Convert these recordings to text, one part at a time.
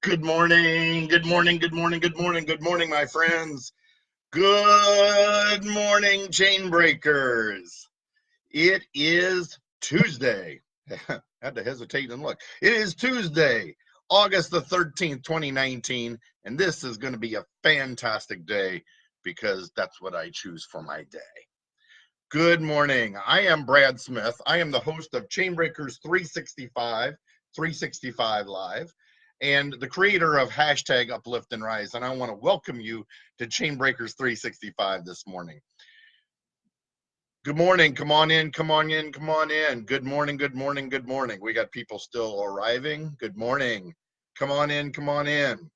Good morning, good morning, good morning, good morning, good morning, my friends. Good morning, Chainbreakers. It is Tuesday. Had to hesitate and look. It is Tuesday, August the 13th, 2019, and this is going to be a fantastic day because that's what I choose for my day. Good morning. I am Brad Smith. I am the host of Chainbreakers 365 Live, and the creator of hashtag Uplift and Rise. And I want to welcome you to Chainbreakers 365 this morning. Good morning. Come on in. Come on in. Come on in. Good morning. Good morning. Good morning. We got people still arriving. Good morning. Come on in. Come on in.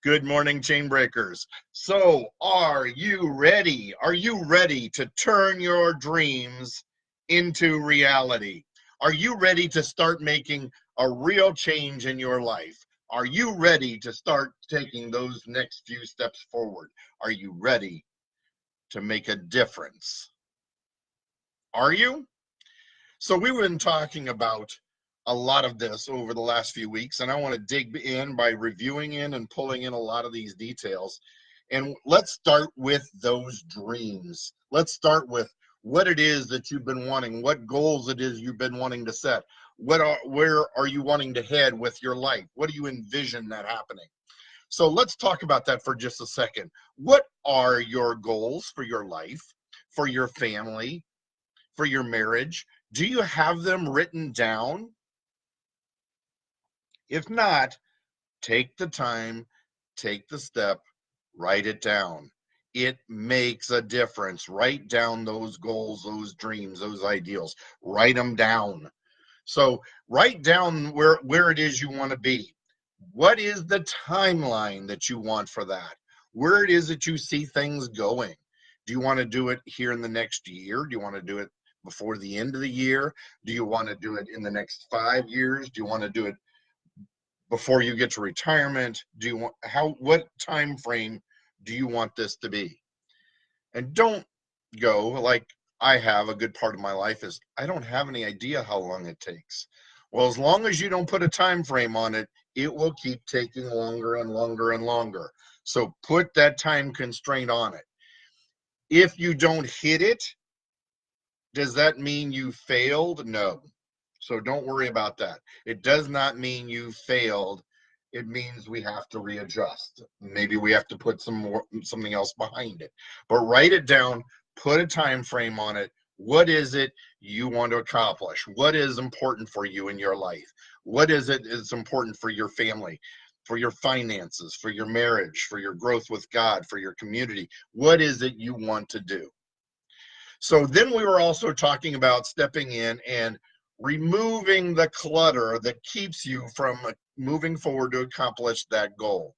Good morning, Chainbreakers. So, are you ready? Are you ready to turn your dreams into reality? Are you ready to start making a real change in your life? Are you ready to start taking those next few steps forward? Are you ready to make a difference? Are you? So we've been talking about a lot of this over the last few weeks, and I want to dig in by reviewing in and pulling in a lot of these details. And let's start with those dreams. Let's start with what it is that you've been wanting, what goals it is you've been wanting to set. Where are you wanting to head with your life? What do you envision that happening? So let's talk about that for just a second. What are your goals for your life, for your family, for your marriage? Do you have them written down? If not, take the time, take the step, write it down. It makes a difference. Write down those goals, those dreams, those ideals. Write them down. So write down where it is you want to be. What is the timeline that you want for that? Where it is that you see things going? Do you want to do it here in the next year? Do you want to do it before the end of the year? Do you want to do it in the next 5 years? Do you want to do it before you get to retirement? Do you want what time frame do you want this to be? And don't go like I have. A good part of my life is I don't have any idea how long it takes. Well, as long as you don't put a time frame on it, it will keep taking longer and longer and longer. So put that time constraint on it. If you don't hit it, does that mean you failed? No. So don't worry about that. It does not mean you failed. It means we have to readjust. Maybe we have to put something else behind it. But write it down, put a time frame on it. What is it you want to accomplish? What is important for you in your life? What is it is important for your family, for your finances, for your marriage, for your growth with God, for your community? What is it you want to do? So then we were also talking about stepping in and removing the clutter that keeps you from moving forward to accomplish that goal.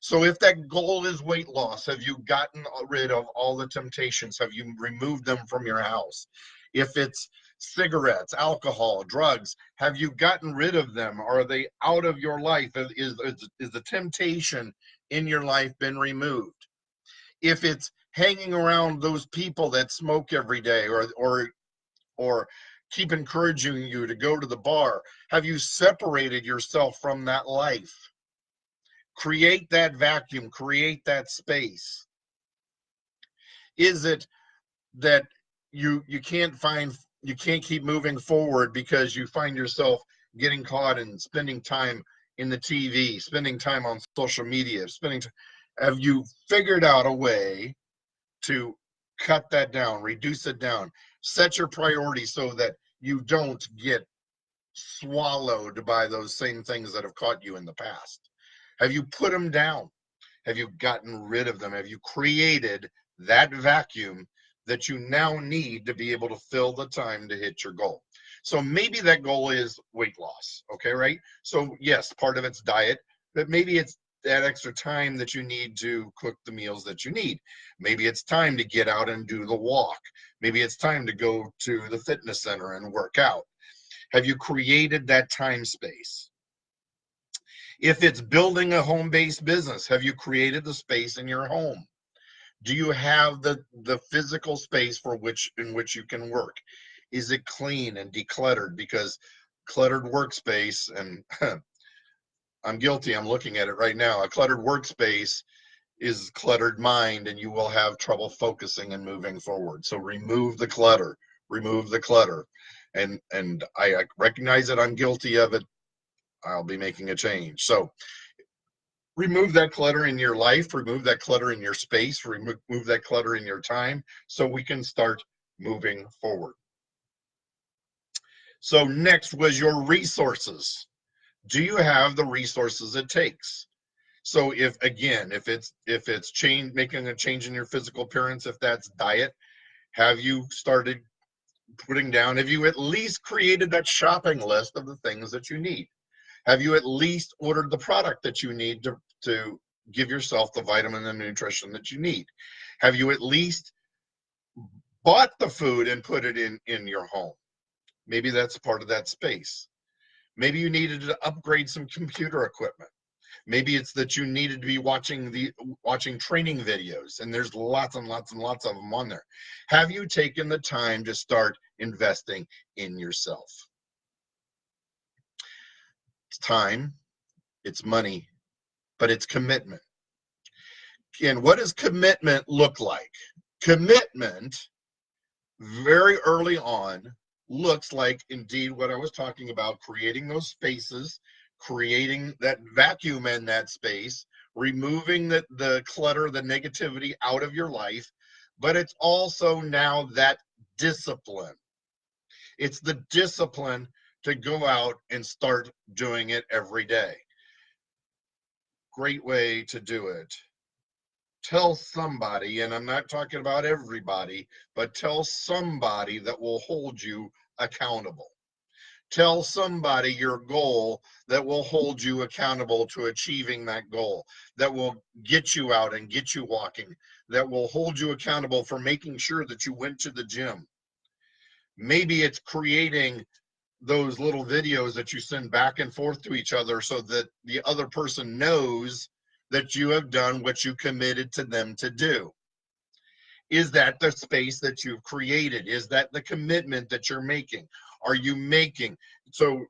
So if that goal is weight loss, have you gotten rid of all the temptations? Have you removed them from your house? If it's cigarettes, alcohol, drugs, have you gotten rid of them? Are they out of your life? Is the temptation in your life been removed? If it's hanging around those people that smoke every day or keep encouraging you to go to the bar, have you separated yourself from that life? Create that vacuum, create that space. Is it that you can't keep moving forward because you find yourself getting caught in spending time in the TV, spending time on social media, have you figured out a way to cut that down, reduce it down, set your priorities so that you don't get swallowed by those same things that have caught you in the past? Have you put them down? Have you gotten rid of them? Have you created that vacuum that you now need to be able to fill the time to hit your goal? So maybe that goal is weight loss, okay, right? So yes, part of it's diet, but maybe it's that extra time that you need to cook the meals that you need. Maybe it's time to get out and do the walk. Maybe it's time to go to the fitness center and work out. Have you created that time space? If it's building a home-based business, have you created the space in your home? Do you have the physical space in which you can work? Is it clean and decluttered? Because cluttered workspace and I'm guilty. I'm looking at it right now. A cluttered workspace is cluttered mind, and you will have trouble focusing and moving forward. So remove the clutter, remove the clutter. And I recognize that I'm guilty of it. I'll be making a change. So remove that clutter in your life, remove that clutter in your space, remove that clutter in your time, so we can start moving forward. So next was your resources. Do you have the resources it takes? So if it's making a change in your physical appearance, if that's diet, have you started putting down, have you at least created that shopping list of the things that you need? Have you at least ordered the product that you need to give yourself the vitamin and nutrition that you need? Have you at least bought the food and put it in your home? Maybe that's part of that space. Maybe you needed to upgrade some computer equipment. Maybe it's that you needed to be watching training videos, and there's lots and lots and lots of them on there. Have you taken the time to start investing in yourself? It's time, it's money, but it's commitment. And what does commitment look like? Commitment, very early on, looks like indeed what I was talking about, creating those spaces, creating that vacuum in that space, removing the clutter, the negativity out of your life. But it's also now that discipline. It's the discipline to go out and start doing it every day. Great way to do it. Tell somebody, and I'm not talking about everybody, but tell somebody that will hold you accountable. Tell somebody your goal that will hold you accountable to achieving that goal, that will get you out and get you walking, that will hold you accountable for making sure that you went to the gym. Maybe it's creating those little videos that you send back and forth to each other so that the other person knows that you have done what you committed to them to do. Is that the space that you've created? Is that the commitment that you're making? Are you making? So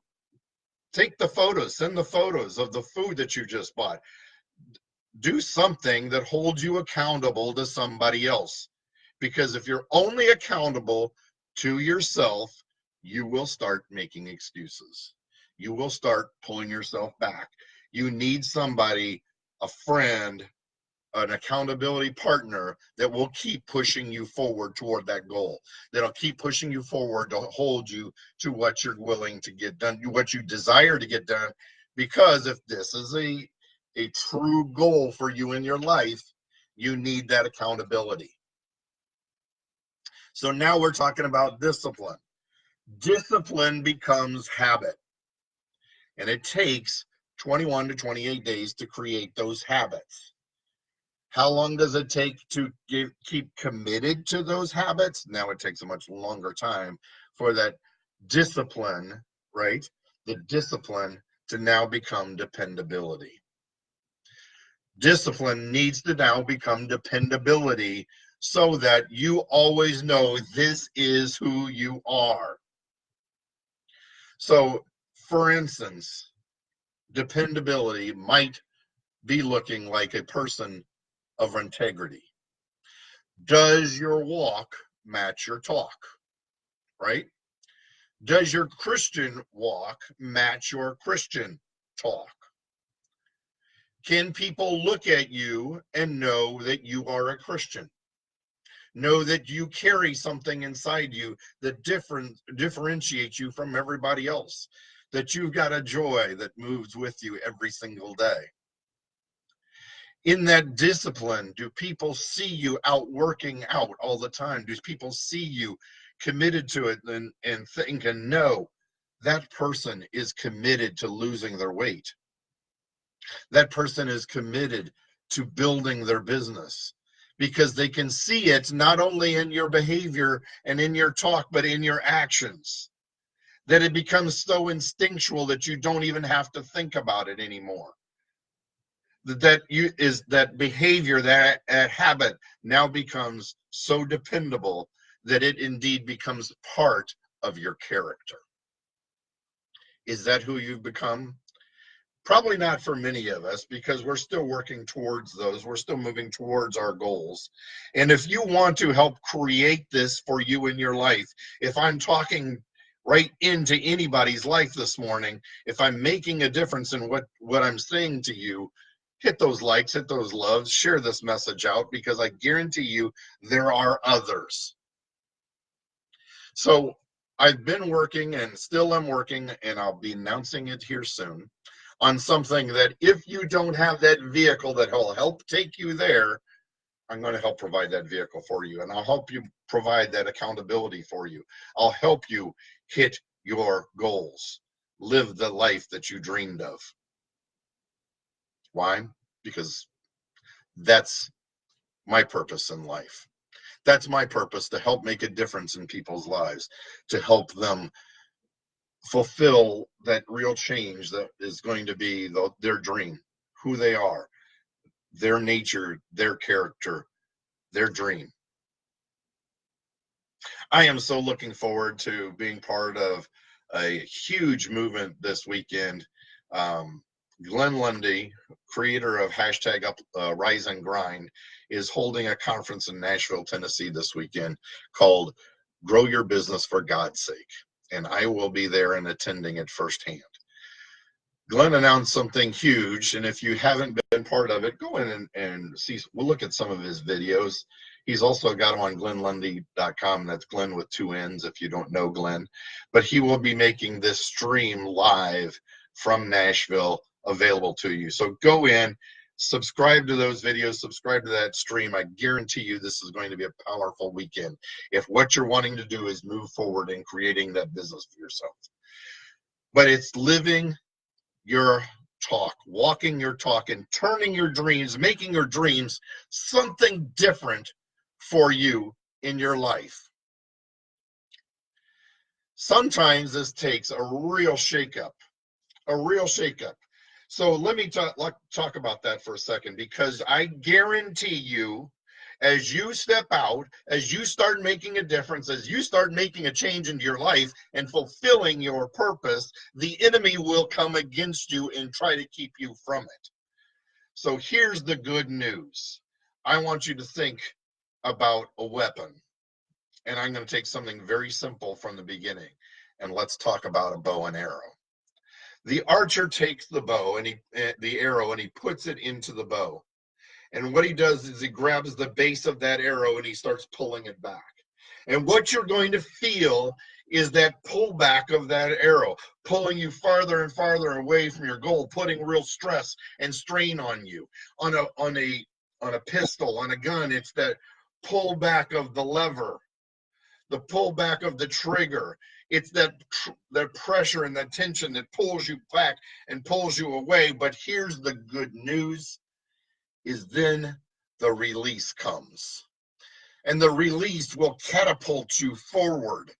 take the photos, send the photos of the food that you just bought. Do something that holds you accountable to somebody else. Because if you're only accountable to yourself, you will start making excuses. You will start pulling yourself back. You need somebody, a friend, an accountability partner that will keep pushing you forward toward that goal, that'll keep pushing you forward to hold you to what you're willing to get done, what you desire to get done. Because if this is a true goal for you in your life, you need that accountability. So now we're talking about discipline. Discipline becomes habit, and it takes 21 to 28 days to create those habits. How long does it take to keep committed to those habits? Now it takes a much longer time for that discipline, right? The discipline to now become dependability. Discipline needs to now become dependability so that you always know this is who you are. So, for instance, dependability might be looking like a person of integrity. Does your walk match your talk, right? Does your Christian walk match your Christian talk? Can people look at you and know that you are a Christian? Know that you carry something inside you that differentiates you from everybody else, that you've got a joy that moves with you every single day. In that discipline, do people see you out working out all the time? Do people see you committed to it and think and know that person is committed to losing their weight? That person is committed to building their business because they can see it not only in your behavior and in your talk, but in your actions, that it becomes so instinctual that you don't even have to think about it anymore. That behavior, that habit now becomes so dependable that it indeed becomes part of your character. Is that who you've become? Probably not for many of us, because we're still working towards those. We're still moving towards our goals. And if you want to help create this for you in your life, if I'm talking right into anybody's life this morning, if I'm making a difference in what I'm saying to you, hit those likes, hit those loves, share this message out, because I guarantee you there are others. So I've been working and still am working, and I'll be announcing it here soon, on something that if you don't have that vehicle that will help take you there, I'm going to help provide that vehicle for you, and I'll help you provide that accountability for you. I'll help you hit your goals, live the life that you dreamed of. Why? Because that's my purpose in life. That's my purpose, to help make a difference in people's lives, to help them fulfill that real change that is going to be their dream, who they are, their nature, their character, their dream. I am so looking forward to being part of a huge movement this weekend. Glenn Lundy, creator of hashtag Rise and Grind, is holding a conference in Nashville, Tennessee this weekend called Grow Your Business for God's Sake. And I will be there and attending it firsthand. Glenn announced something huge, and if you haven't been part of it, go in and see. We'll look at some of his videos. He's also got them on glennlundy.com. That's Glenn with 2 N's if you don't know Glenn. But he will be making this stream live from Nashville available to you. So go in, subscribe to those videos, subscribe to that stream. I guarantee you this is going to be a powerful weekend if what you're wanting to do is move forward in creating that business for yourself. But it's living your talk, walking your talk, and turning your dreams, making your dreams something different for you in your life. Sometimes this takes a real shakeup, a real shakeup. So let me talk about that for a second, because I guarantee you, as you step out, as you start making a difference, as you start making a change into your life and fulfilling your purpose, the enemy will come against you and try to keep you from it. So here's the good news. I want you to think about a weapon. And I'm going to take something very simple from the beginning, and let's talk about a bow and arrow. The archer takes the bow and the arrow, and he puts it into the bow. And what he does is he grabs the base of that arrow and he starts pulling it back. And what you're going to feel is that pullback of that arrow, pulling you farther and farther away from your goal, putting real stress and strain on you. On a pistol, on a gun, it's that pullback of the lever, the pullback of the trigger. It's that pressure and that tension that pulls you back and pulls you away. But here's the good news, is then the release comes. And the release will catapult you forward.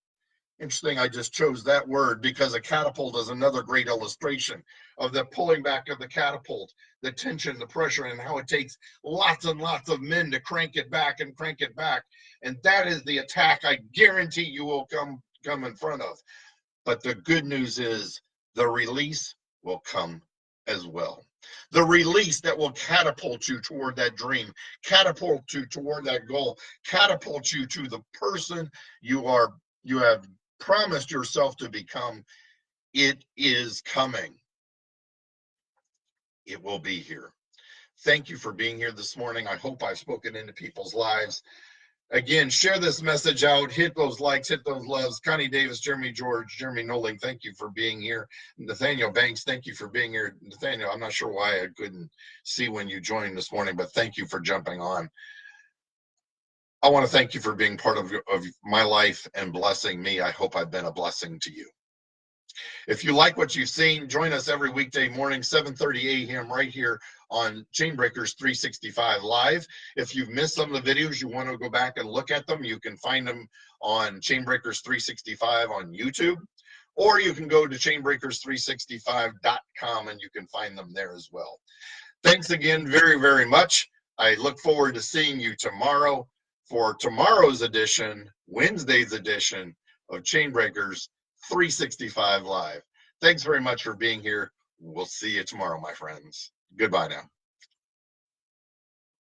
Interesting, I just chose that word because a catapult is another great illustration of the pulling back of the catapult, the tension, the pressure, and how it takes lots and lots of men to crank it back and crank it back. And that is the attack I guarantee you will come in front of. But the good news is the release will come as well. The release that will catapult you toward that dream, catapult you toward that goal, catapult you to the person you have promised yourself to become. It is coming. It will be here. Thank you for being here this morning. I hope I've spoken into people's lives. Again, share this message out, hit those likes, hit those loves. Connie Davis, Jeremy George, Jeremy Noling, thank you for being here. Nathaniel Banks, thank you for being here. Nathaniel, I'm not sure why I couldn't see when you joined this morning, but thank you for jumping on. I want to thank you for being part of my life and blessing me. I hope I've been a blessing to you. If you like what you've seen, join us every weekday morning, 7:30 a.m. right here on Chainbreakers 365 Live. If you've missed some of the videos, you want to go back and look at them, you can find them on Chainbreakers 365 on YouTube, or you can go to chainbreakers365.com and you can find them there as well. Thanks again very, very much. I look forward to seeing you tomorrow for tomorrow's edition, Wednesday's edition of Chainbreakers 365 Live. Thanks very much for being here. We'll see you tomorrow, my friends. Goodbye now.